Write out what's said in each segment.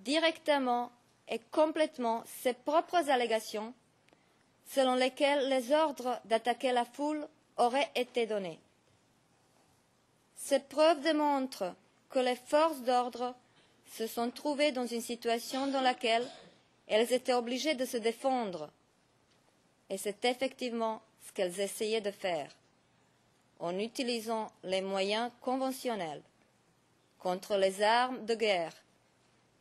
directement et complètement ses propres allégations selon lesquelles les ordres d'attaquer la foule auraient été donnés. Ces preuves démontrent que les forces d'ordre se sont trouvées dans une situation dans laquelle elles étaient obligées de se défendre. Et c'est effectivement ce qu'elles essayaient de faire, en utilisant les moyens conventionnels contre les armes de guerre,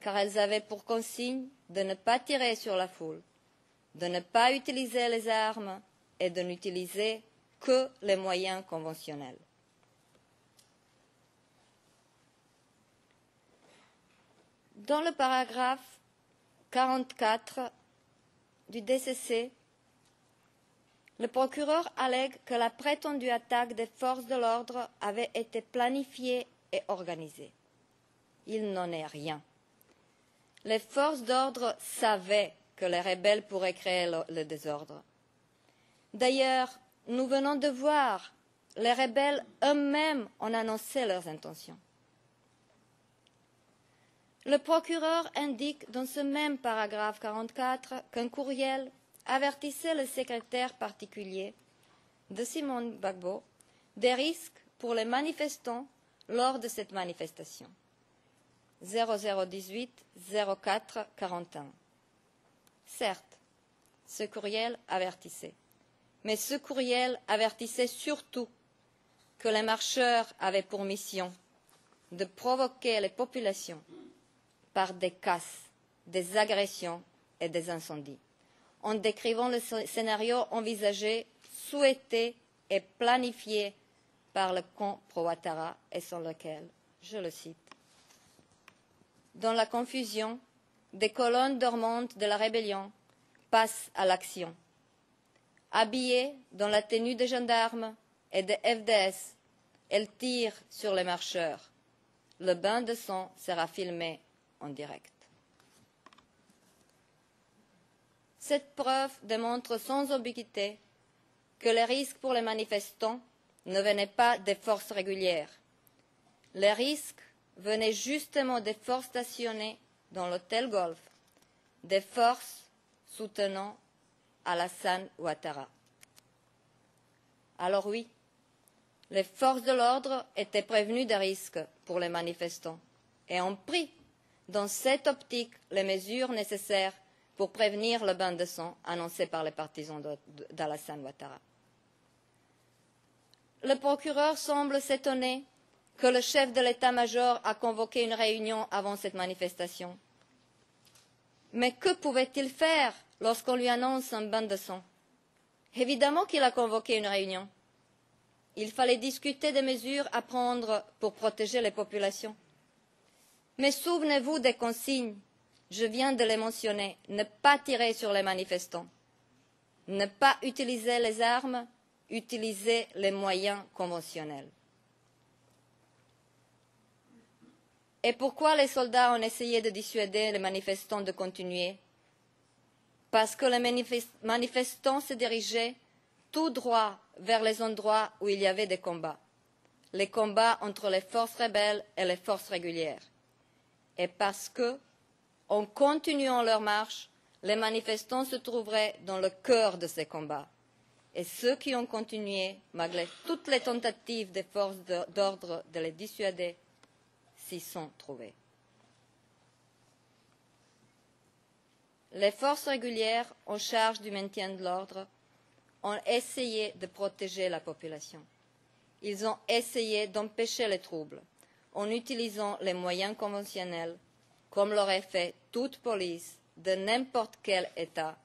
car elles avaient pour consigne de ne pas tirer sur la foule, de ne pas utiliser les armes et de n'utiliser que les moyens conventionnels. Dans le paragraphe 44 du DCC, le procureur allègue que la prétendue attaque des forces de l'ordre avait été planifiée et organisée. Il n'en est rien. Les forces d'ordre savaient que les rebelles pourraient créer le désordre. D'ailleurs, nous venons de voir, les rebelles eux-mêmes ont annoncé leurs intentions. Le procureur indique dans ce même paragraphe 44 qu'un courriel avertissait le secrétaire particulier de Simone Gbagbo des risques pour les manifestants lors de cette manifestation. 0018 04 41. Certes, ce courriel avertissait, mais ce courriel avertissait surtout que les marcheurs avaient pour mission de provoquer les populations par des casses, des agressions et des incendies, en décrivant le scénario envisagé, souhaité et planifié par le camp pro-Ouattara et sans lequel, je le cite, dans la confusion, des colonnes dormantes de la rébellion passent à l'action. Habillées dans la tenue des gendarmes et des FDS, elles tirent sur les marcheurs. Le bain de sang sera filmé en direct. Cette preuve démontre sans ambiguïté que les risques pour les manifestants ne venaient pas des forces régulières. Les risques venaient justement des forces stationnées dans l'hôtel Golf, des forces soutenant Alassane Ouattara. Alors oui, les forces de l'ordre étaient prévenues des risques pour les manifestants et ont pris, dans cette optique, les mesures nécessaires pour prévenir le bain de sang annoncé par les partisans d'Alassane Ouattara. Le procureur semble s'étonner que le chef de l'état-major a convoqué une réunion avant cette manifestation. Mais que pouvait-il faire lorsqu'on lui annonce un bain de sang? Évidemment qu'il a convoqué une réunion. Il fallait discuter des mesures à prendre pour protéger les populations. Mais souvenez-vous des consignes, je viens de les mentionner, ne pas tirer sur les manifestants, ne pas utiliser les armes, utiliser les moyens conventionnels. Et pourquoi les soldats ont essayé de dissuader les manifestants de continuer? Parce que les manifestants se dirigeaient tout droit vers les endroits où il y avait des combats, les combats entre les forces rebelles et les forces régulières. Et parce que, en continuant leur marche, les manifestants se trouveraient dans le cœur de ces combats. Et ceux qui ont continué, malgré toutes les tentatives des forces d'ordre de les dissuader, s'y sont trouvés. Les forces régulières en charge du maintien de l'ordre ont essayé de protéger la population. Ils ont essayé d'empêcher les troubles en utilisant les moyens conventionnels, comme l'aurait fait toute police de n'importe quel État,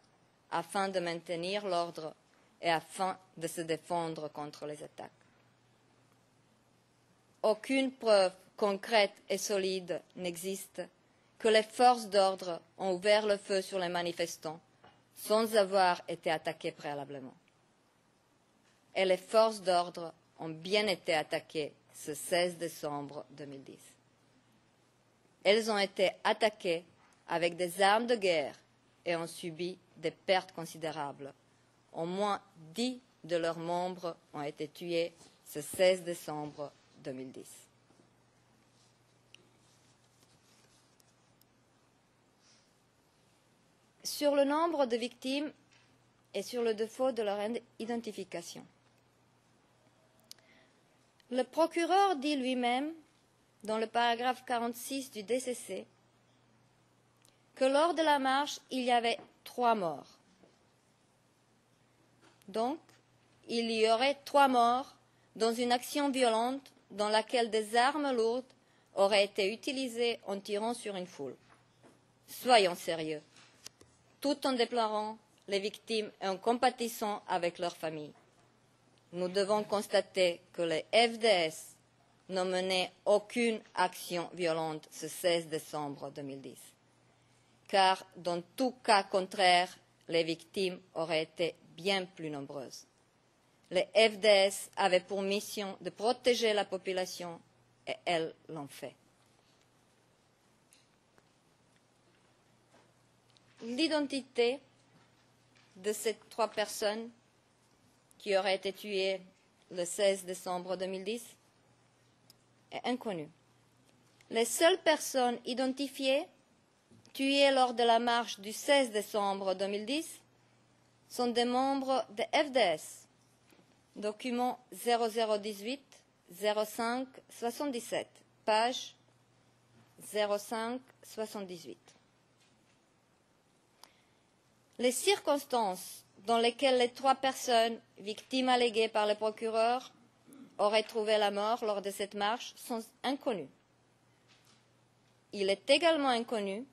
afin de maintenir l'ordre et afin de se défendre contre les attaques. Aucune preuve concrète et solide n'existe que les forces d'ordre ont ouvert le feu sur les manifestants sans avoir été attaquées préalablement. Et les forces d'ordre ont bien été attaquées ce 16 décembre 2010. Elles ont été attaquées avec des armes de guerre et ont subi des pertes considérables. Au moins 10 de leurs membres ont été tués ce 16 décembre 2010. sur le nombre de victimes et sur le défaut de leur identification. Le procureur dit lui-même, dans le paragraphe 46 du DCC, que lors de la marche, il y avait 3 morts. Donc, il y aurait 3 morts dans une action violente dans laquelle des armes lourdes auraient été utilisées en tirant sur une foule. Soyons sérieux, tout en déplorant les victimes et en compatissant avec leurs familles. Nous devons constater que les FDS n'ont mené aucune action violente ce 16 décembre 2010, car dans tout cas contraire, les victimes auraient été bien plus nombreuses. Les FDS avaient pour mission de protéger la population et elles l'ont fait. L'identité de ces 3 personnes qui auraient été tuées le 16 décembre 2010 est inconnue. Les seules personnes identifiées tuées lors de la marche du 16 décembre 2010 sont des membres de FDS. Document 0018 05 77, page 05 78. Les circonstances dans lesquelles les 3 personnes, victimes alléguées par le procureur, auraient trouvé la mort lors de cette marche sont inconnues. Il est également inconnu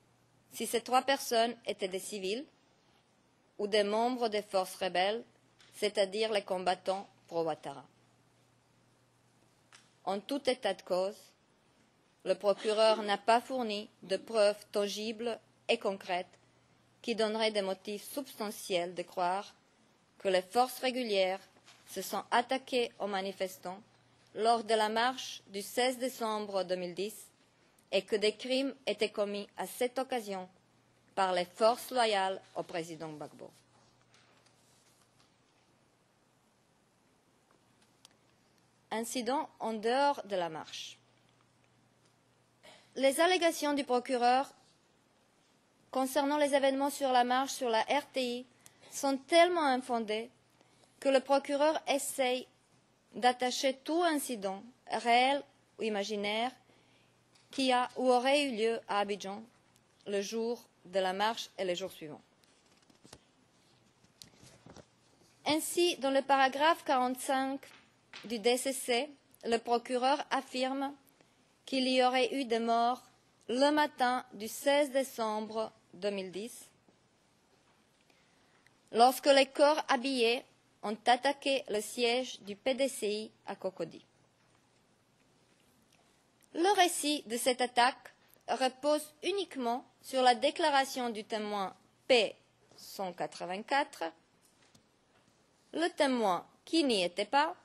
si ces 3 personnes étaient des civils ou des membres des forces rebelles, c'est-à-dire les combattants pro-Ouattara. En tout état de cause, le procureur n'a pas fourni de preuves tangibles et concrètes qui donneraient des motifs substantiels de croire que les forces régulières se sont attaquées aux manifestants lors de la marche du 16 décembre 2010 et que des crimes étaient commis à cette occasion par les forces loyales au président Gbagbo. Incident en dehors de la marche. Les allégations du procureur concernant les événements sur la marche sur la RTI sont tellement infondées que le procureur essaye d'attacher tout incident, réel ou imaginaire, qui a ou aurait eu lieu à Abidjan le jour de la marche et les jours suivants. Ainsi, dans le paragraphe 45 du DCC, le procureur affirme qu'il y aurait eu des morts le matin du 16 décembre 2010, lorsque les corps habillés ont attaqué le siège du PDCI à Cocody. Le récit de cette attaque repose uniquement sur la déclaration du témoin P184, le témoin qui n'y était pas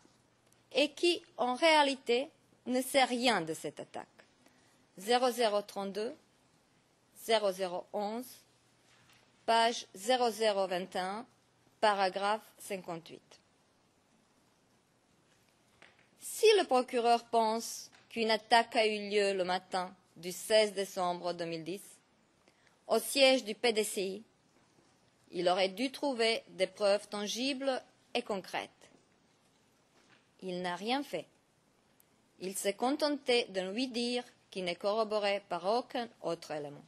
et qui, en réalité, ne sait rien de cette attaque. 0032, 0011, page 0021, paragraphe 58. Si le procureur pense qu'une attaque a eu lieu le matin du 16 décembre 2010 au siège du PDCI, il aurait dû trouver des preuves tangibles et concrètes. Il n'a rien fait. Il s'est contenté de lui dire qu'il n'est corroboré par aucun autre élément.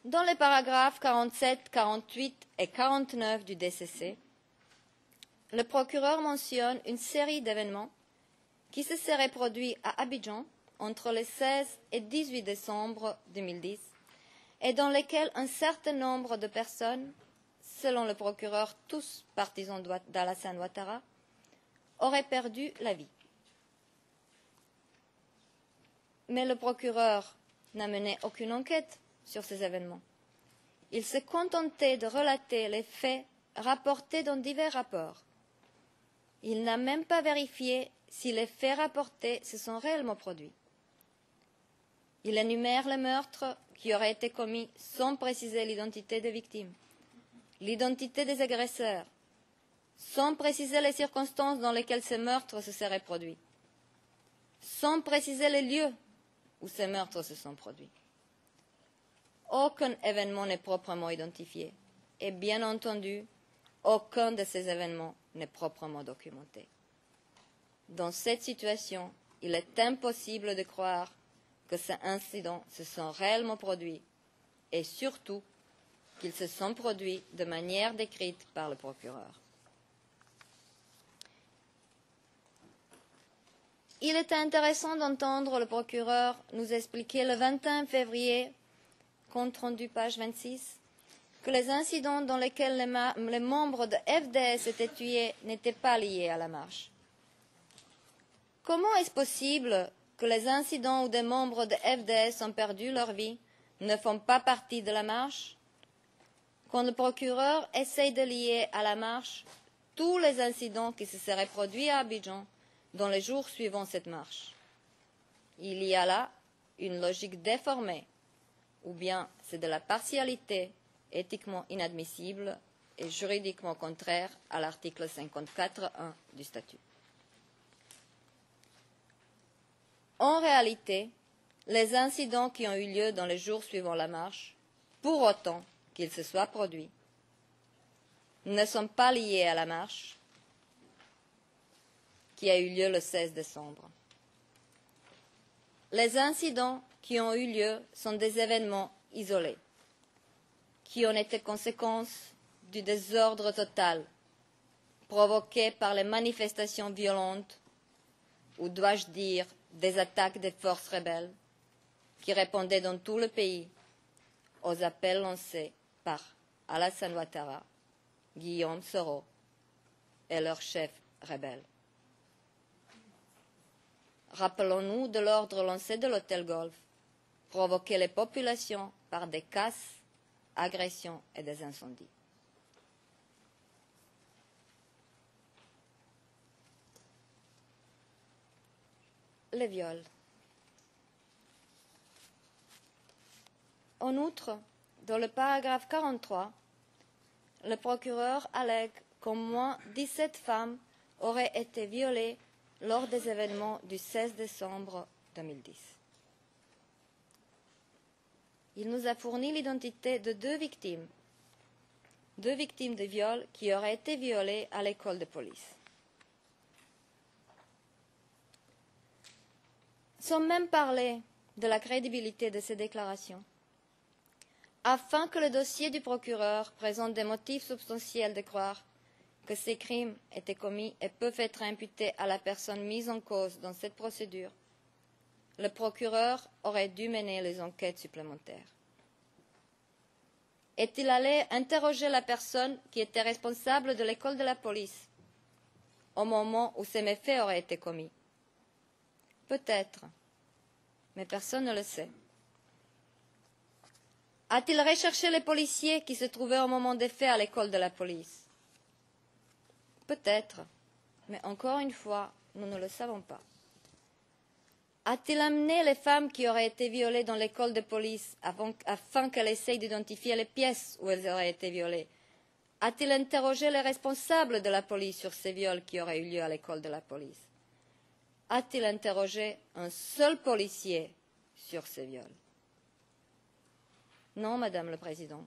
Dans les paragraphes 47, 48 et 49 du DCC, le procureur mentionne une série d'événements qui se seraient produits à Abidjan entre le 16 et 18 décembre 2010 et dans lesquels un certain nombre de personnes, selon le procureur tous partisans d'Alassane Ouattara, auraient perdu la vie. Mais le procureur n'a mené aucune enquête sur ces événements. Il s'est contenté de relater les faits rapportés dans divers rapports. Il n'a même pas vérifié si les faits rapportés se sont réellement produits. Il énumère les meurtres qui auraient été commis sans préciser l'identité des victimes, l'identité des agresseurs, sans préciser les circonstances dans lesquelles ces meurtres se seraient produits, sans préciser les lieux où ces meurtres se sont produits. aucun événement n'est proprement identifié. Et bien entendu, aucun de ces événements n'est proprement documenté. Dans cette situation, il est impossible de croire que ces incidents se sont réellement produits et surtout qu'ils se sont produits de manière décrite par le procureur. Il était intéressant d'entendre le procureur nous expliquer le 21 février, compte rendu page 26, que les incidents dans lesquels les membres de FDS étaient tués n'étaient pas liés à la marche. Comment est-ce possible que les incidents où des membres de FDS ont perdu leur vie ne font pas partie de la marche, quand le procureur essaye de lier à la marche tous les incidents qui se seraient produits à Abidjan dans les jours suivant cette marche? Il y a là une logique déformée, ou bien c'est de la partialité éthiquement inadmissible et juridiquement contraire à l'article 54.1 du statut. En réalité, les incidents qui ont eu lieu dans les jours suivant la marche, pour autant qu'ils se soient produits, ne sont pas liés à la marche qui a eu lieu le 16 décembre. Les incidents qui ont eu lieu sont des événements isolés, qui ont été conséquence du désordre total provoqué par les manifestations violentes, ou dois-je dire des attaques des forces rebelles, qui répondaient dans tout le pays aux appels lancés par Alassane Ouattara, Guillaume Soro et leurs chefs rebelles. Rappelons-nous de l'ordre lancé de l'hôtel Golf, provoquer les populations par des casses, agressions et des incendies. Les viols. En outre, dans le paragraphe 43, le procureur allègue qu'au moins 17 femmes auraient été violées lors des événements du 16 décembre 2010. Il nous a fourni l'identité de deux victimes de viol qui auraient été violées à l'école de police. Sans même parler de la crédibilité de ces déclarations, afin que le dossier du procureur présente des motifs substantiels de croire que ces crimes étaient commis et peuvent être imputés à la personne mise en cause dans cette procédure, le procureur aurait dû mener les enquêtes supplémentaires. Est-il allé interroger la personne qui était responsable de l'école de la police au moment où ces méfaits auraient été commis? Peut-être, mais personne ne le sait. A-t-il recherché les policiers qui se trouvaient au moment des faits à l'école de la police? Peut-être, mais encore une fois, nous ne le savons pas. A-t-il amené les femmes qui auraient été violées dans l'école de police afin qu'elles essayent d'identifier les pièces où elles auraient été violées? A-t-il interrogé les responsables de la police sur ces viols qui auraient eu lieu à l'école de la police? A-t-il interrogé un seul policier sur ces viols? Non, Madame le Président,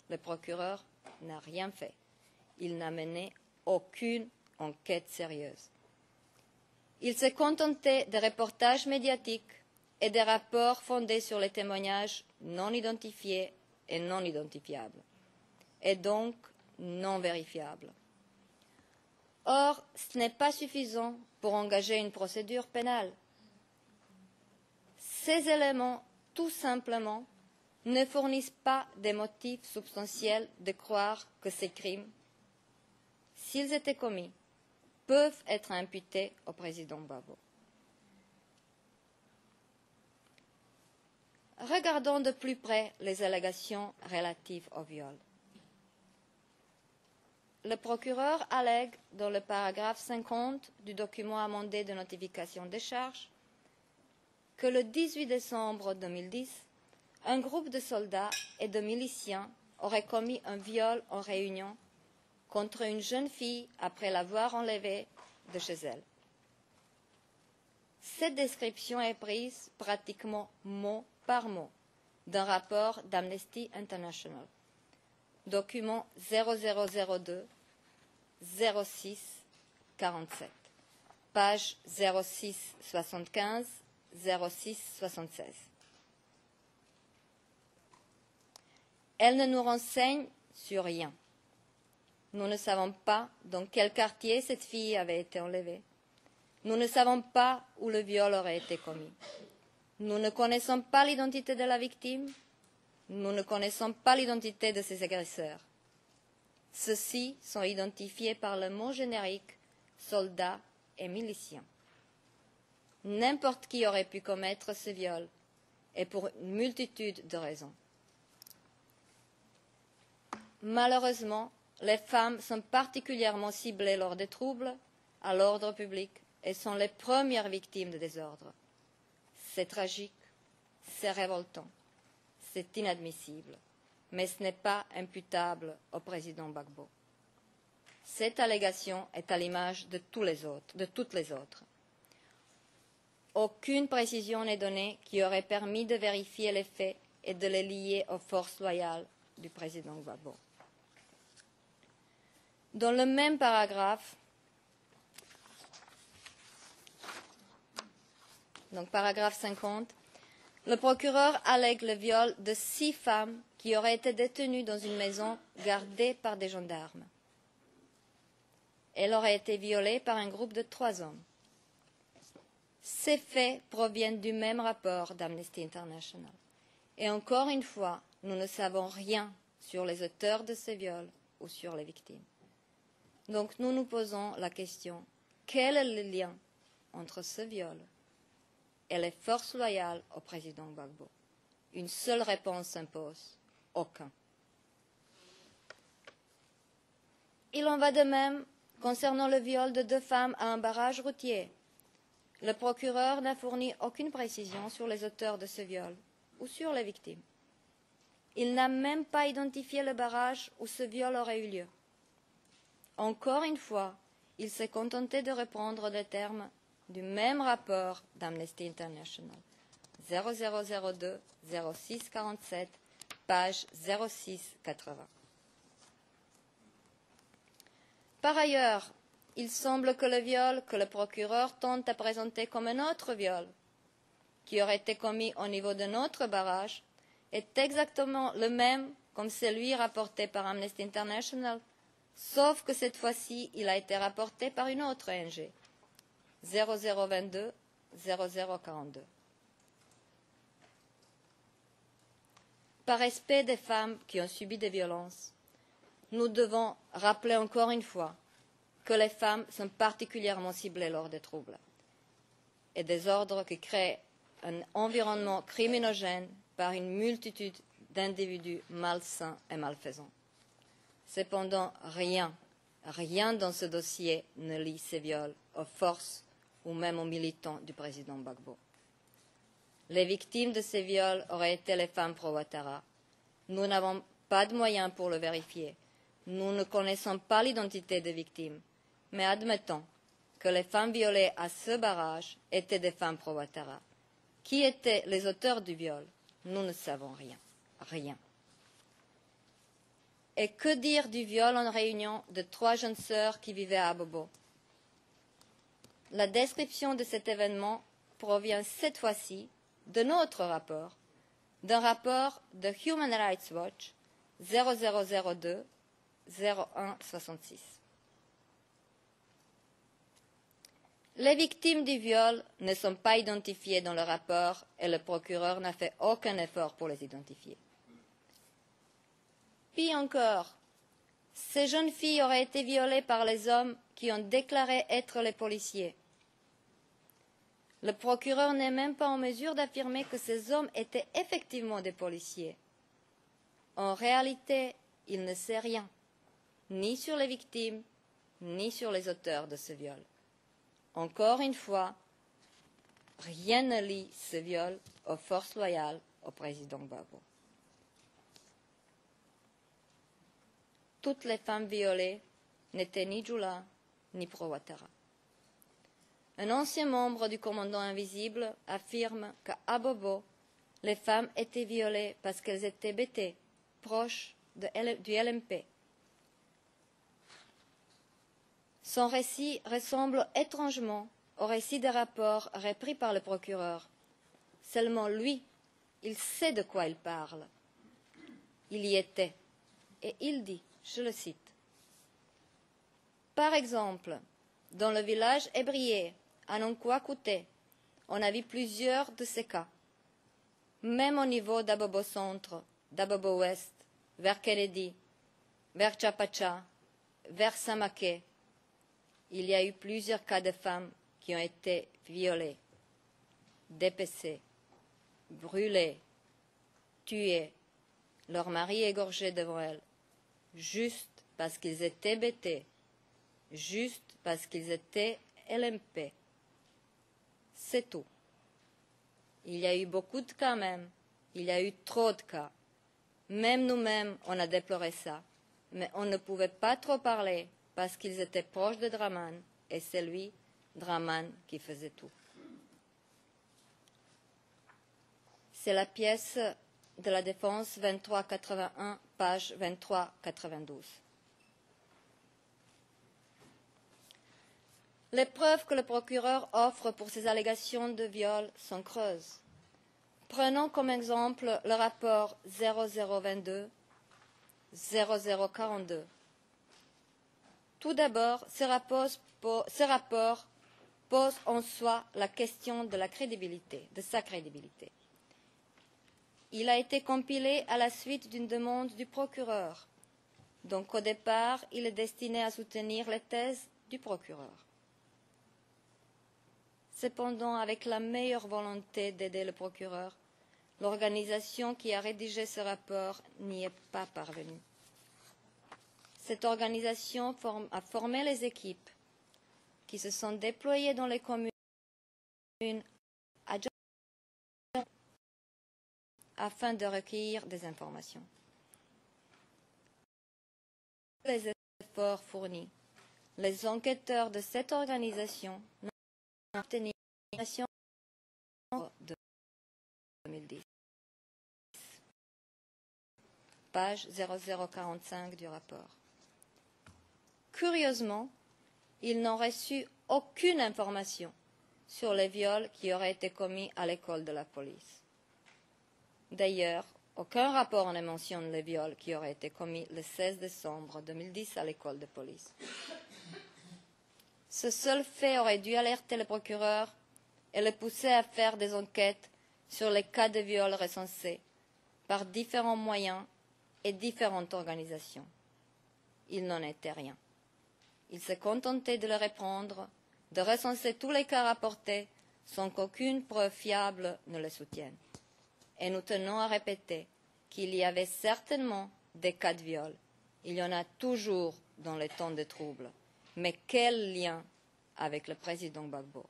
le procureur n'a rien fait. Il n'a mené aucune enquête sérieuse. Il s'est contenté de reportages médiatiques et des rapports fondés sur les témoignages non identifiés et non identifiables, et donc non vérifiables. Or, ce n'est pas suffisant pour engager une procédure pénale. Ces éléments, tout simplement, ne fournissent pas des motifs substantiels de croire que ces crimes, s'ils étaient commis, peuvent être imputés au président Gbagbo. Regardons de plus près les allégations relatives au viol. Le procureur allègue dans le paragraphe 50 du document amendé de notification des charges que le 18 décembre 2010, un groupe de soldats et de miliciens aurait commis un viol en réunion contre une jeune fille après l'avoir enlevée de chez elle. Cette description est prise pratiquement mot par mot d'un rapport d'Amnesty International, document 0002 06 47, page 06 75 06 76. Elle ne nous renseigne sur rien. Nous ne savons pas dans quel quartier cette fille avait été enlevée. Nous ne savons pas où le viol aurait été commis. Nous ne connaissons pas l'identité de la victime. Nous ne connaissons pas l'identité de ses agresseurs. Ceux-ci sont identifiés par le mot générique soldats et miliciens. N'importe qui aurait pu commettre ce viol, et pour une multitude de raisons. Malheureusement, les femmes sont particulièrement ciblées lors des troubles à l'ordre public et sont les premières victimes de désordre. C'est tragique, c'est révoltant, c'est inadmissible, mais ce n'est pas imputable au président Gbagbo. Cette allégation est à l'image de toutes les autres. Aucune précision n'est donnée qui aurait permis de vérifier les faits et de les lier aux forces loyales du président Gbagbo. Dans le même paragraphe, donc paragraphe 50, le procureur allègue le viol de 6 femmes qui auraient été détenues dans une maison gardée par des gendarmes. Elle aurait été violée par un groupe de 3 hommes. Ces faits proviennent du même rapport d'Amnesty International. Et encore une fois, nous ne savons rien sur les auteurs de ces viols ou sur les victimes. Donc nous nous posons la question, quel est le lien entre ce viol et les forces loyales au président Gbagbo? Une seule réponse s'impose, aucun. Il en va de même concernant le viol de 2 femmes à un barrage routier. Le procureur n'a fourni aucune précision sur les auteurs de ce viol ou sur les victimes. Il n'a même pas identifié le barrage où ce viol aurait eu lieu. Encore une fois, il s'est contenté de reprendre les termes du même rapport d'Amnesty International, 0002 06 47, page 06 80. Par ailleurs, il semble que le viol que le procureur tente à présenter comme un autre viol, qui aurait été commis au niveau d'un autre barrage, est exactement le même comme celui rapporté par Amnesty International, sauf que cette fois-ci, il a été rapporté par une autre ONG, 0022 0042. Par respect des femmes qui ont subi des violences, nous devons rappeler encore une fois que les femmes sont particulièrement ciblées lors des troubles et des ordres qui créent un environnement criminogène par une multitude d'individus malsains et malfaisants. Cependant, rien dans ce dossier ne lie ces viols aux forces ou même aux militants du président Gbagbo. Les victimes de ces viols auraient été les femmes pro-Ouattara. Nous n'avons pas de moyens pour le vérifier. Nous ne connaissons pas l'identité des victimes, mais admettons que les femmes violées à ce barrage étaient des femmes pro-Ouattara. Qui étaient les auteurs du viol? Nous ne savons rien. Rien. Et que dire du viol en réunion de 3 jeunes sœurs qui vivaient à Abobo? La description de cet événement provient cette fois-ci de notre rapport, d'un rapport de Human Rights Watch 0002 0166. Les victimes du viol ne sont pas identifiées dans le rapport et le procureur n'a fait aucun effort pour les identifier. Pis encore, ces jeunes filles auraient été violées par les hommes qui ont déclaré être les policiers. Le procureur n'est même pas en mesure d'affirmer que ces hommes étaient effectivement des policiers. En réalité, il ne sait rien, ni sur les victimes, ni sur les auteurs de ce viol. Encore une fois, rien ne lie ce viol aux forces loyales au président Gbagbo. Toutes les femmes violées n'étaient ni Djoula ni pro-Ouattara. Un ancien membre du commandant invisible affirme qu'à Abobo, les femmes étaient violées parce qu'elles étaient bêtées, proches du LMP. Son récit ressemble étrangement au récit des rapports repris par le procureur. Seulement lui, il sait de quoi il parle. Il y était, et il dit, je le cite, « Par exemple, dans le village ébrié, à Nonkwakouté, on a vu plusieurs de ces cas. Même au niveau d'Abobo Centre, d'Abobo Ouest, vers Kennedy, vers Chapacha, vers Samaké, il y a eu plusieurs cas de femmes qui ont été violées, dépecées, brûlées, tuées, leur mari égorgé devant elles, juste parce qu'ils étaient bêtés, juste parce qu'ils étaient LMP. C'est tout. Il y a eu beaucoup de cas même, il y a eu trop de cas. Même nous-mêmes, on a déploré ça, mais on ne pouvait pas trop parler parce qu'ils étaient proches de Draman, et c'est lui, Draman, qui faisait tout. » C'est la pièce de la défense 2381, page 2392. Les preuves que le procureur offre pour ces allégations de viol sont creuses. Prenons comme exemple le rapport 0022 0042. Tout d'abord, ce rapport pose en soi la question de la crédibilité, de sa crédibilité. Il a été compilé à la suite d'une demande du procureur. Donc au départ, il est destiné à soutenir les thèses du procureur. Cependant, avec la meilleure volonté d'aider le procureur, l'organisation qui a rédigé ce rapport n'y est pas parvenue. Cette organisation a formé les équipes qui se sont déployées dans les communes afin de recueillir des informations. Les efforts fournis, les enquêteurs de cette organisation n'ont obtenu information de 2010. Page 0045 du rapport. Curieusement, ils n'ont reçu aucune information sur les viols qui auraient été commis à l'école de la police. D'ailleurs, aucun rapport ne mentionne les viols qui auraient été commis le 16 décembre 2010 à l'école de police. Ce seul fait aurait dû alerter le procureur et le pousser à faire des enquêtes sur les cas de viol recensés par différents moyens et différentes organisations. Il n'en était rien. Il s'est contenté de le reprendre, de recenser tous les cas rapportés sans qu'aucune preuve fiable ne le soutienne. Et nous tenons à répéter qu'il y avait certainement des cas de viol. Il y en a toujours dans les temps de troubles. Mais quel lien avec le président Gbagbo?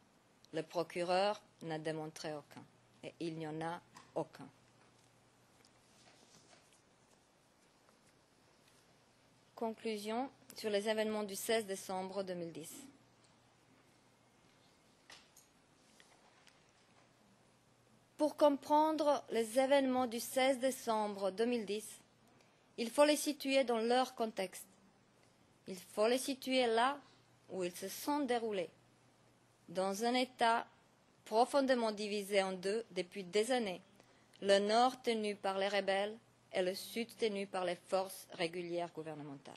Le procureur n'a démontré aucun. Et il n'y en a aucun. Conclusion sur les événements du 16 décembre 2010. Pour comprendre les événements du 16 décembre 2010, il faut les situer dans leur contexte. Il faut les situer là où ils se sont déroulés, dans un État profondément divisé en deux depuis des années, le nord tenu par les rebelles et le sud tenu par les forces régulières gouvernementales.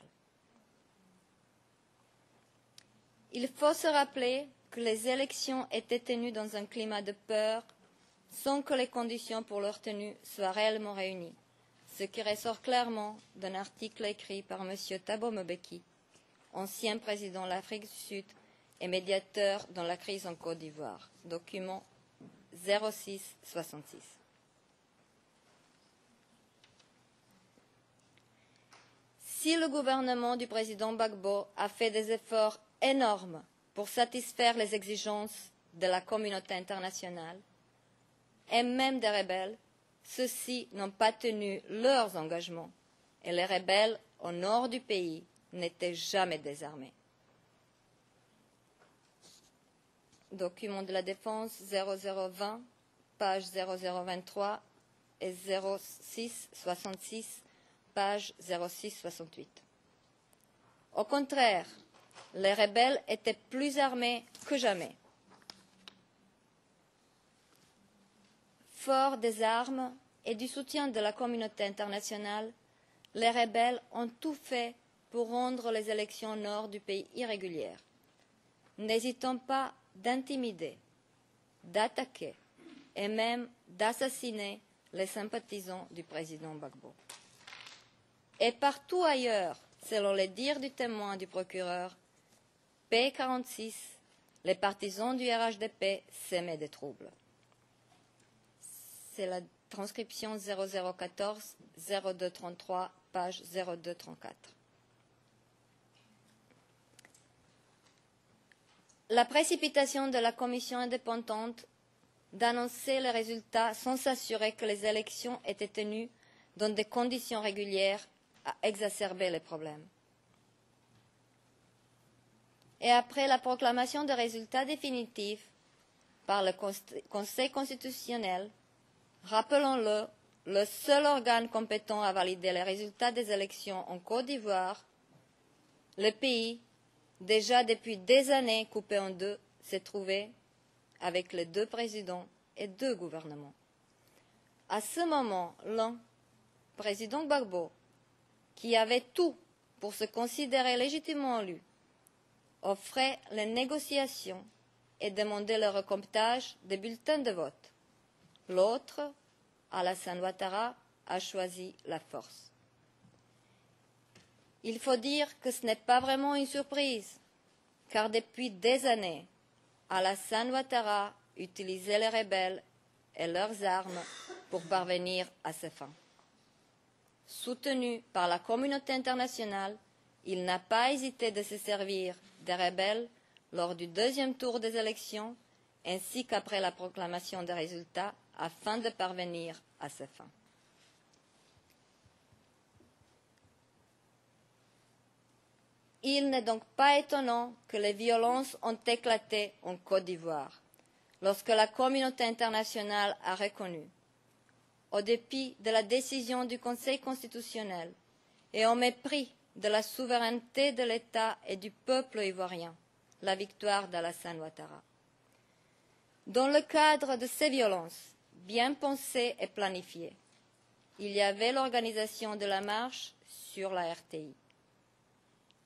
Il faut se rappeler que les élections étaient tenues dans un climat de peur sans que les conditions pour leur tenue soient réellement réunies, ce qui ressort clairement d'un article écrit par M. Thabo Mbeki, ancien président de l'Afrique du Sud et médiateur dans la crise en Côte d'Ivoire, document 0666. Si le gouvernement du président Gbagbo a fait des efforts énormes pour satisfaire les exigences de la communauté internationale et même des rebelles, ceux-ci n'ont pas tenu leurs engagements et les rebelles au nord du pays n'étaient jamais désarmés. Document de la défense 0020, page 0023 et 0666, page 0668. Au contraire, les rebelles étaient plus armés que jamais. Forts des armes et du soutien de la communauté internationale, les rebelles ont tout fait pour rendre les élections au nord du pays irrégulières, n'hésitant pas d'intimider, d'attaquer et même d'assassiner les sympathisants du président Gbagbo. Et partout ailleurs, selon les dires du témoin du procureur, P46, les partisans du RHDP sèment des troubles. C'est la transcription 0014-0233, page 0234. La précipitation de la commission indépendante d'annoncer les résultats sans s'assurer que les élections étaient tenues dans des conditions régulières a exacerbé les problèmes. Et après la proclamation des résultats définitifs par le Conseil constitutionnel, rappelons-le, le seul organe compétent à valider les résultats des élections en Côte d'Ivoire, le pays, déjà depuis des années coupé en deux, s'est trouvé avec les deux présidents et deux gouvernements. À ce moment, l'un, président Gbagbo, qui avait tout pour se considérer légitimement élu, offrait les négociations et demandait le recomptage des bulletins de vote. L'autre, Alassane Ouattara, a choisi la force. Il faut dire que ce n'est pas vraiment une surprise, car depuis des années, Alassane Ouattara utilisait les rebelles et leurs armes pour parvenir à ses fins. Soutenu par la communauté internationale, il n'a pas hésité de se servir des rebelles lors du deuxième tour des élections, ainsi qu'après la proclamation des résultats, afin de parvenir à ses fins. Il n'est donc pas étonnant que les violences ont éclaté en Côte d'Ivoire, lorsque la communauté internationale a reconnu, au dépit de la décision du Conseil constitutionnel et au mépris de la souveraineté de l'État et du peuple ivoirien, la victoire d'Alassane Ouattara. Dans le cadre de ces violences, bien pensées et planifiées, il y avait l'organisation de la marche sur la RTI,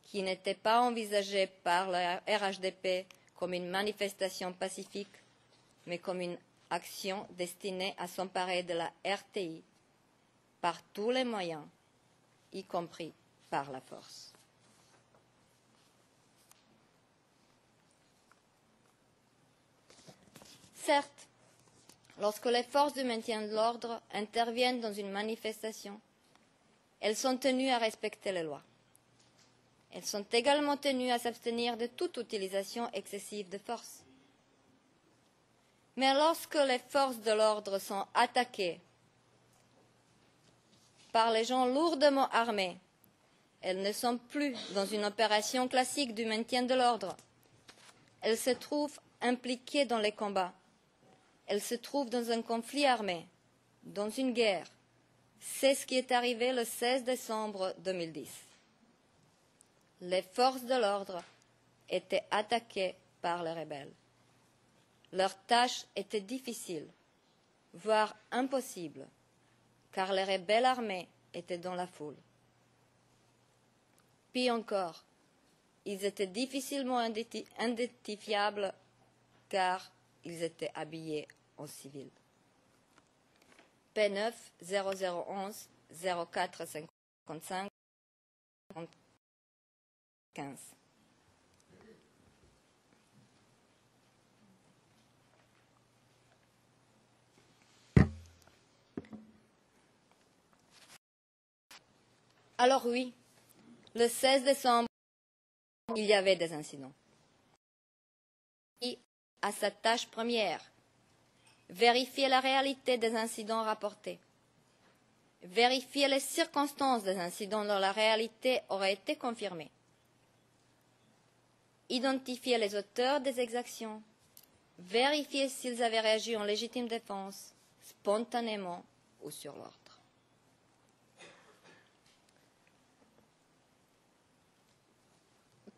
qui n'était pas envisagée par le RHDP comme une manifestation pacifique, mais comme une action destinée à s'emparer de la RTI par tous les moyens, y compris par la force. Certes, lorsque les forces de maintien de l'ordre interviennent dans une manifestation, elles sont tenues à respecter les lois. Elles sont également tenues à s'abstenir de toute utilisation excessive de force. Mais lorsque les forces de l'ordre sont attaquées par les gens lourdement armés, elles ne sont plus dans une opération classique du maintien de l'ordre. Elles se trouvent impliquées dans les combats. Elles se trouvent dans un conflit armé, dans une guerre. C'est ce qui est arrivé le 16 décembre 2010. Les forces de l'ordre étaient attaquées par les rebelles. Leur tâche était difficile, voire impossible, car les rebelles armés étaient dans la foule. Pis encore, ils étaient difficilement identifiables car ils étaient habillés en civil. P9 0011 04 55 15. Alors oui, le 16 décembre, il y avait des incidents. Et à sa tâche première, vérifier la réalité des incidents rapportés, vérifier les circonstances des incidents dont la réalité aurait été confirmée, identifier les auteurs des exactions, vérifier s'ils avaient réagi en légitime défense, spontanément ou sur l'ordre.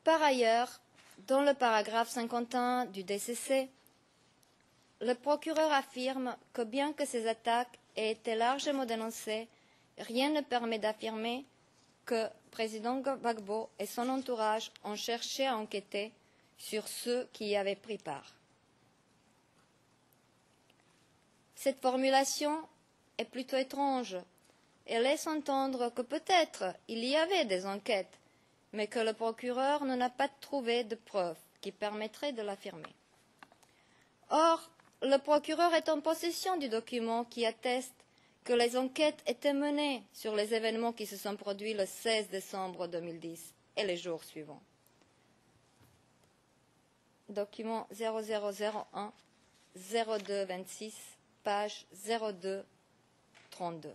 Par ailleurs, dans le paragraphe 51 du DCC, le procureur affirme que bien que ces attaques aient été largement dénoncées, rien ne permet d'affirmer que le président Gbagbo et son entourage ont cherché à enquêter sur ceux qui y avaient pris part. Cette formulation est plutôt étrange et laisse entendre que peut-être il y avait des enquêtes, mais que le procureur n'en a pas trouvé de preuves qui permettraient de l'affirmer. Or, le procureur est en possession du document qui atteste que les enquêtes étaient menées sur les événements qui se sont produits le 16 décembre 2010 et les jours suivants. Document 0001 0226, page 0232.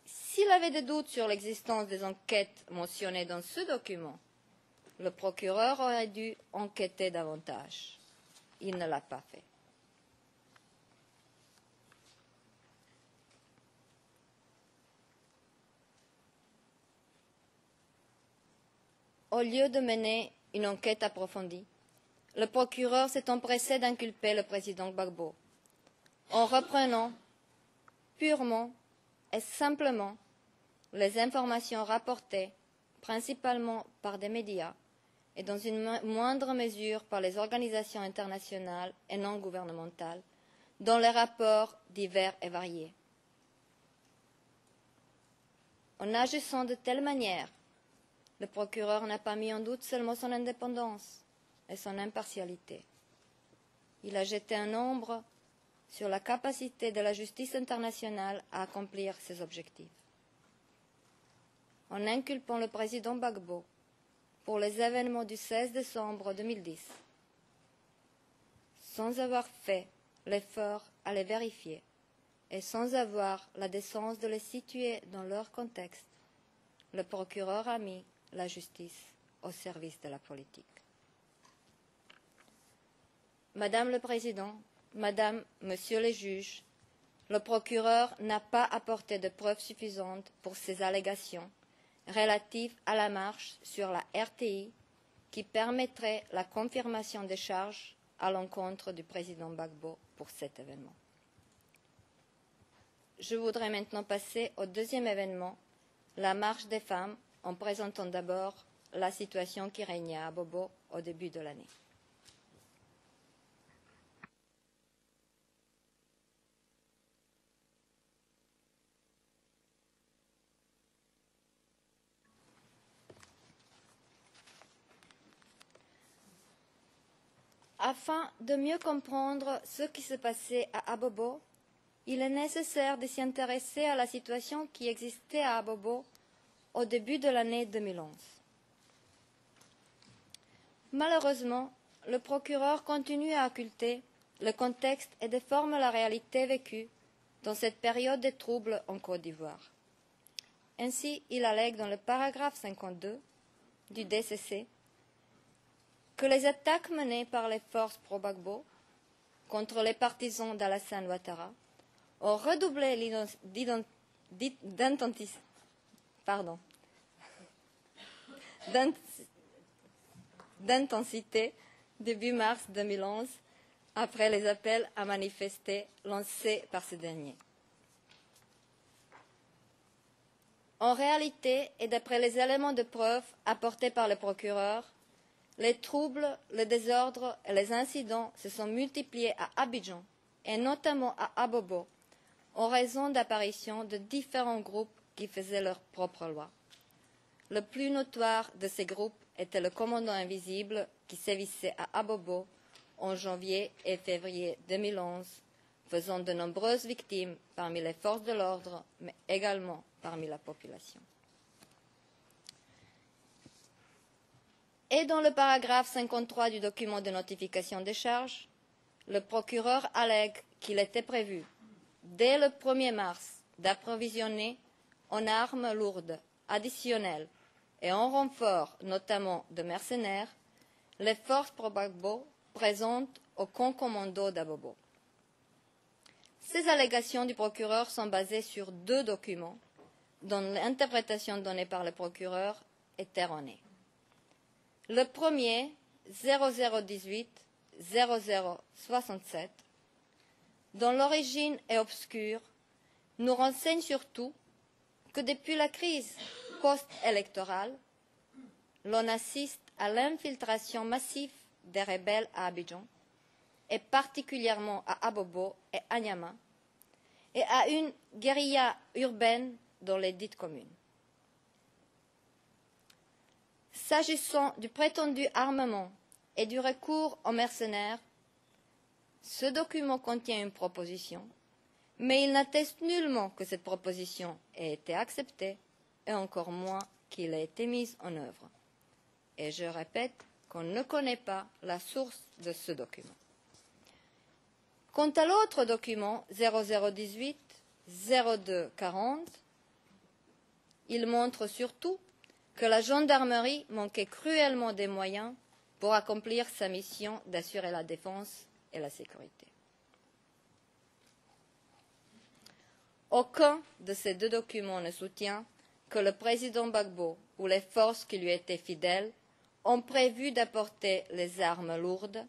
S'il avait des doutes sur l'existence des enquêtes mentionnées dans ce document, le procureur aurait dû enquêter davantage. Il ne l'a pas fait. Au lieu de mener une enquête approfondie, le procureur s'est empressé d'inculper le président Gbagbo en reprenant purement et simplement les informations rapportées principalement par des médias et dans une moindre mesure par les organisations internationales et non gouvernementales dans les rapports divers et variés. En agissant de telle manière, le procureur n'a pas mis en doute seulement son indépendance et son impartialité. Il a jeté un ombre sur la capacité de la justice internationale à accomplir ses objectifs. En inculpant le président Gbagbo pour les événements du 16 décembre 2010, sans avoir fait l'effort à les vérifier et sans avoir la décence de les situer dans leur contexte, le procureur a mis la justice au service de la politique. Madame le Président, Madame, Monsieur les juges, le procureur n'a pas apporté de preuves suffisantes pour ces allégations relatives à la marche sur la RTI qui permettrait la confirmation des charges à l'encontre du président Gbagbo pour cet événement. Je voudrais maintenant passer au deuxième événement, la marche des femmes, en présentant d'abord la situation qui régnait à Abobo au début de l'année. Afin de mieux comprendre ce qui se passait à Abobo, il est nécessaire de s'y intéresser à la situation qui existait à Abobo au début de l'année 2011. Malheureusement, le procureur continue à occulter le contexte et déforme la réalité vécue dans cette période de troubles en Côte d'Ivoire. Ainsi, il allègue dans le paragraphe 52 du DCC que les attaques menées par les forces pro-Gbagbo contre les partisans d'Alassane Ouattara ont redoublé d'intensité début mars 2011 après les appels à manifester lancés par ce dernier. En réalité, et d'après les éléments de preuve apportés par le procureur, les troubles, le désordre et les incidents se sont multipliés à Abidjan et notamment à Abobo en raison d'apparition de différents groupes qui faisaient leur propre loi. Le plus notoire de ces groupes était le commandant invisible qui sévissait à Abobo en janvier et février 2011, faisant de nombreuses victimes parmi les forces de l'ordre, mais également parmi la population. Et dans le paragraphe 53 du document de notification des charges, le procureur allègue qu'il était prévu, dès le 1er mars, d'approvisionner en armes lourdes additionnelles et en renfort, notamment de mercenaires, les forces pro-Gbagbo présentes au camp commando d'Abobo. Ces allégations du procureur sont basées sur deux documents dont l'interprétation donnée par le procureur est erronée. Le premier, 0018-0067, dont l'origine est obscure, nous renseigne surtout que depuis la crise post-électorale, l'on assiste à l'infiltration massive des rebelles à Abidjan, et particulièrement à Abobo et à Niama, et à une guérilla urbaine dans les dites communes. S'agissant du prétendu armement et du recours aux mercenaires, ce document contient une proposition, mais il n'atteste nullement que cette proposition ait été acceptée, et encore moins qu'il ait été mis en œuvre. Et je répète qu'on ne connaît pas la source de ce document. Quant à l'autre document, 0018-0240, il montre surtout que la gendarmerie manquait cruellement des moyens pour accomplir sa mission d'assurer la défense et la sécurité. Aucun de ces deux documents ne soutient que le président Gbagbo ou les forces qui lui étaient fidèles ont prévu d'apporter les armes lourdes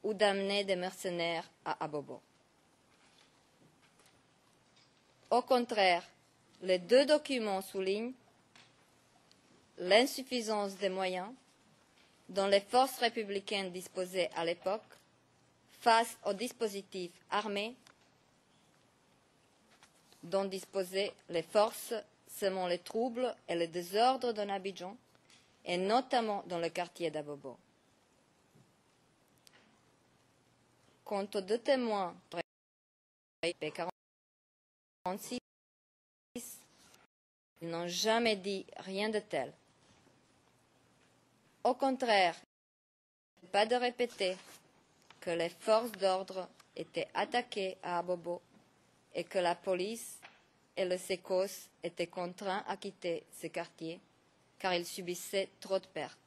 ou d'amener des mercenaires à Abobo. Au contraire, les deux documents soulignent l'insuffisance des moyens dont les forces républicaines disposaient à l'époque face aux dispositifs armés dont disposaient les forces semant les troubles et les désordres dans Abidjan, et notamment dans le quartier d'Abobo. Quant aux deux témoins P46, ils n'ont jamais dit rien de tel. Au contraire, pas de répéter que les forces d'ordre étaient attaquées à Abobo et que la police et le SECOS étaient contraints à quitter ce quartier car ils subissaient trop de pertes.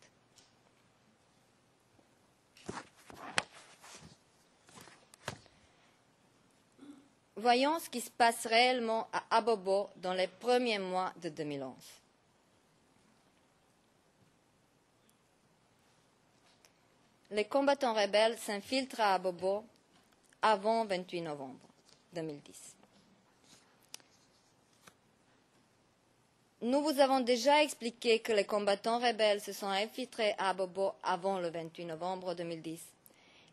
Voyons ce qui se passe réellement à Abobo dans les premiers mois de 2011. Les combattants rebelles s'infiltrent à Abobo avant 28 novembre 2010. Nous vous avons déjà expliqué que les combattants rebelles se sont infiltrés à Abobo avant le 28 novembre 2010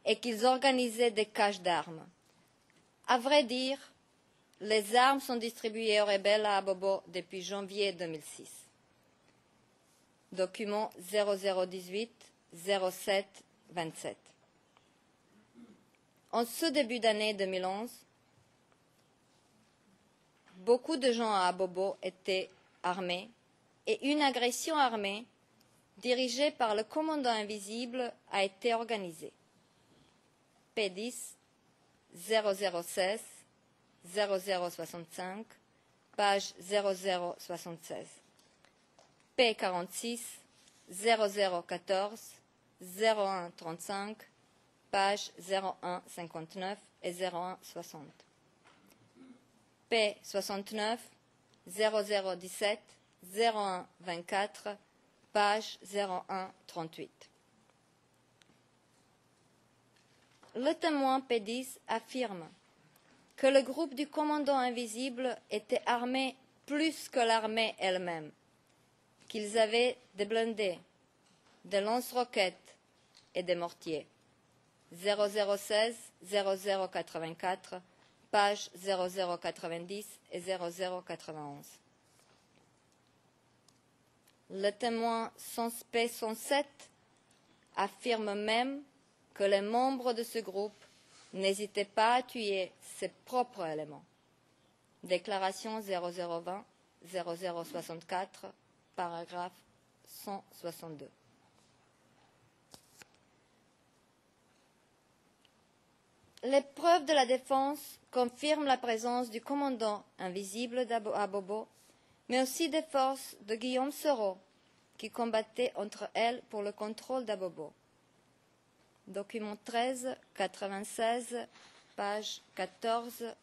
et qu'ils organisaient des caches d'armes. À vrai dire, les armes sont distribuées aux rebelles à Abobo depuis janvier 2006. Document 0018-07-27. En ce début d'année 2011, beaucoup de gens à Abobo étaient armés et une agression armée dirigée par le commandant invisible a été organisée. P10 0016 0065 page 0076 P46 0014 0135 page 0159 et 0160 P69 0017 0124 page 0138. Le témoin P10 affirme que le groupe du commandant invisible était armé plus que l'armée elle-même, qu'ils avaient des blindés, des lance-roquettes et des mortiers. 0016 0084 page 0090 et 0091. Le témoin P107 affirme même que les membres de ce groupe n'hésitaient pas à tuer ses propres éléments. Déclaration 0020 0064 paragraphe 162. Les preuves de la défense confirment la présence du commandant invisible d'Abobo, mais aussi des forces de Guillaume Soro qui combattaient entre elles pour le contrôle d'Abobo. Document 13, 96, page 14,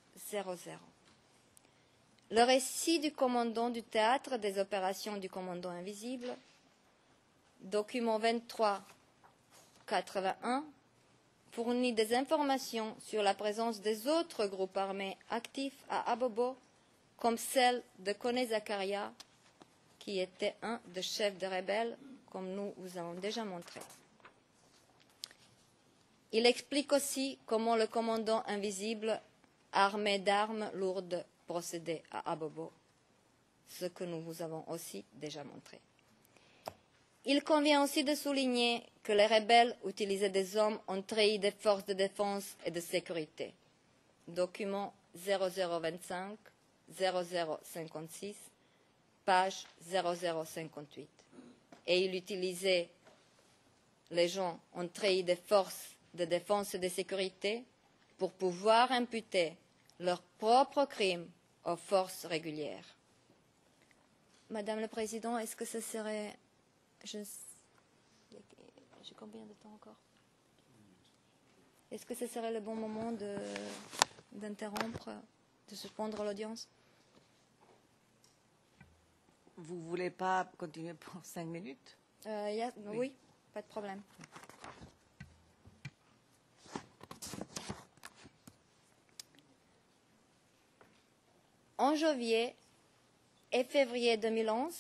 Le récit du commandant du théâtre des opérations du commandant invisible, document 2381, fournit des informations sur la présence des autres groupes armés actifs à Abobo, comme celle de Kone Zakaria, qui était un des chefs des rebelles, comme nous vous avons déjà montré. Il explique aussi comment le commandant invisible, armé d'armes lourdes, procédait à Abobo, ce que nous vous avons aussi déjà montré. Il convient aussi de souligner que les rebelles utilisaient des hommes en treillis des forces de défense et de sécurité. Document 0025, 0056, page 0058. Et il utilisait les gens en treillis des forces de défense et de sécurité pour pouvoir imputer leurs propres crimes aux forces régulières. Madame la Présidente, est-ce que ce serait... J'ai combien de temps encore? Est-ce que ce serait le bon moment d'interrompre, de suspendre l'audience? Vous ne voulez pas continuer pour 5 minutes? Oui, pas de problème. En janvier et février 2011,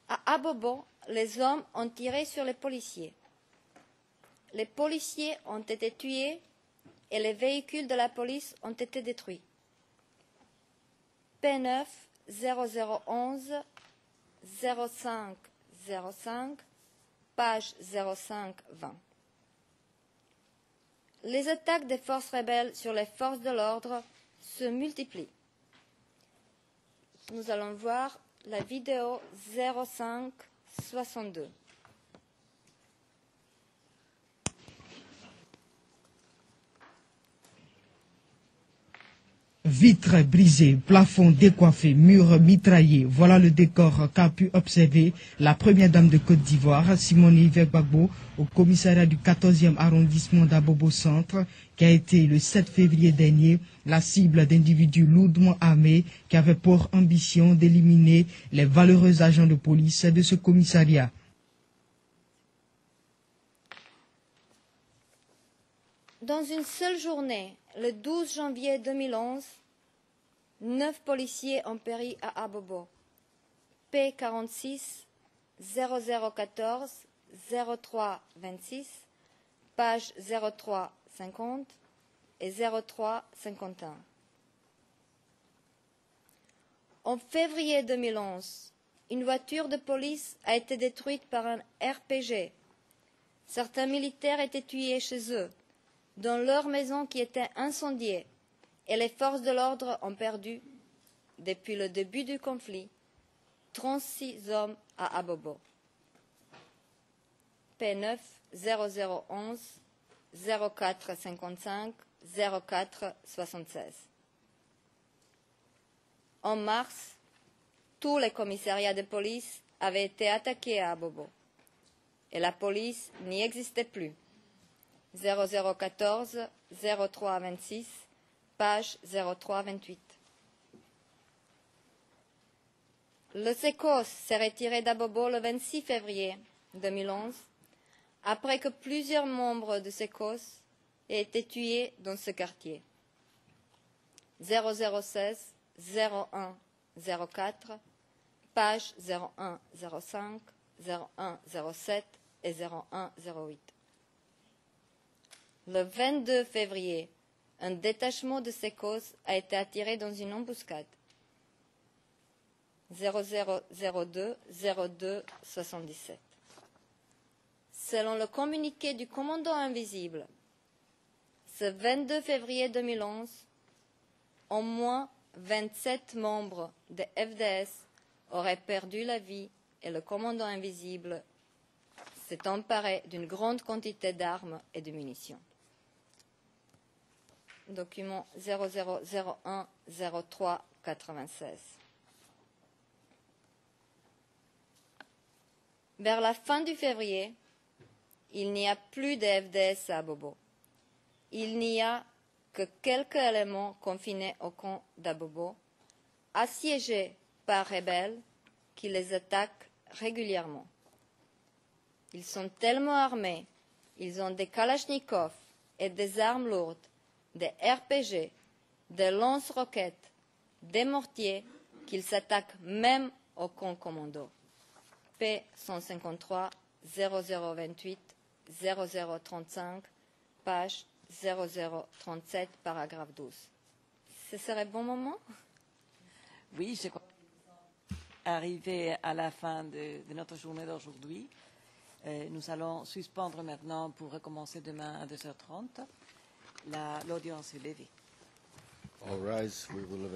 à Abobo, les hommes ont tiré sur les policiers. Les policiers ont été tués et les véhicules de la police ont été détruits. P9 0011 0505, page 0520. Les attaques des forces rebelles sur les forces de l'ordre se multiplient. Nous allons voir la vidéo 0562. Vitres brisées, plafonds décoiffés, murs mitraillés. Voilà le décor qu'a pu observer la première dame de Côte d'Ivoire, Simone Yves Gbagbo, au commissariat du 14e arrondissement d'Abobo Centre, qui a été le 7 février dernier la cible d'individus lourdement armés qui avaient pour ambition d'éliminer les valeureux agents de police de ce commissariat. Dans une seule journée, le 12 janvier 2011, 9 policiers ont péri à Abobo. P46 0014 0326, page 0350 et 0351. En février 2011, une voiture de police a été détruite par un RPG. Certains militaires étaient tués chez eux, dans leur maison qui était incendiée, et les forces de l'ordre ont perdu, depuis le début du conflit, 36 hommes à Abobo. P9 0011 0455 0476. En mars, tous les commissariats de police avaient été attaqués à Abobo, et la police n'y existait plus. 0014 0326, page 0328. Le SECOS s'est retiré d'Abobo le 26 février 2011, après que plusieurs membres de SECOS aient été tués dans ce quartier. 0016 0104, page 0105, 0107 et 0108. Le 22 février, un détachement de SECOS a été attiré dans une embuscade. 0002 02 77. Selon le communiqué du commandant invisible, ce 22 février 2011, au moins 27 membres de FDS auraient perdu la vie et le commandant invisible s'est emparé d'une grande quantité d'armes et de munitions. Document 0001 03 96. Vers la fin du février, il n'y a plus de FDS à Abobo. Il n'y a que quelques éléments confinés au camp d'Abobo, assiégés par rebelles qui les attaquent régulièrement. Ils sont tellement armés, ils ont des kalachnikovs et des armes lourdes, des RPG, des lance-roquettes, des mortiers, qu'ils s'attaquent même au camp commando. P153 0028 0035, page 0037, paragraphe 12. Ce serait bon moment? Oui, je crois arrivé à la fin de notre journée d'aujourd'hui. Nous allons suspendre maintenant pour recommencer demain à 2h30. L'audience est levée. All rise, we will